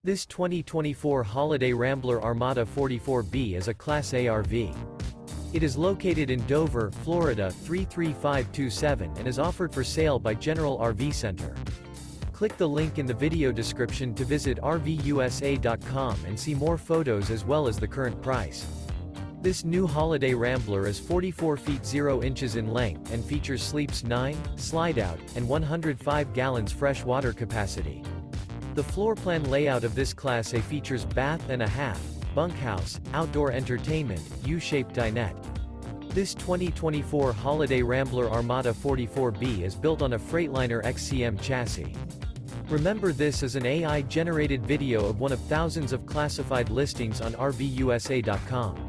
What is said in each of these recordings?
This 2024 Holiday Rambler Armada 44B is a Class A RV. It is located in Dover, Florida 33527 and is offered for sale by General RV Center. Click the link in the video description to visit RVUSA.com and see more photos as well as the current price. This new Holiday Rambler is 44 feet 0 inches in length and features sleeps 9, slide-out, and 105 gallons fresh water capacity. The floor plan layout of this Class A features bath and a half, bunkhouse, outdoor entertainment, U-shaped dinette. This 2024 Holiday Rambler Armada 44B is built on a Freightliner XCM chassis. Remember, this is an AI-generated video of one of thousands of classified listings on RVUSA.com.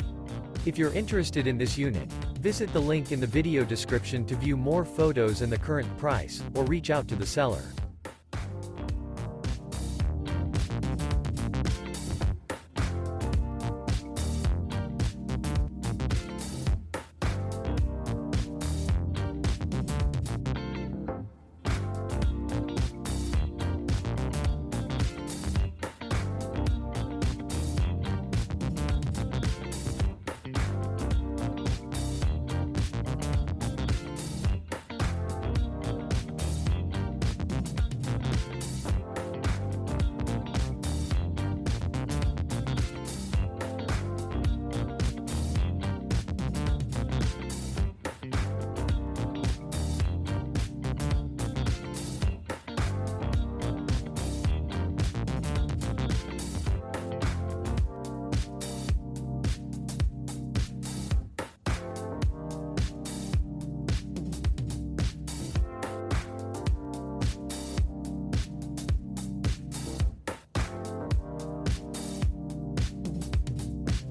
If you're interested in this unit, visit the link in the video description to view more photos and the current price, or reach out to the seller.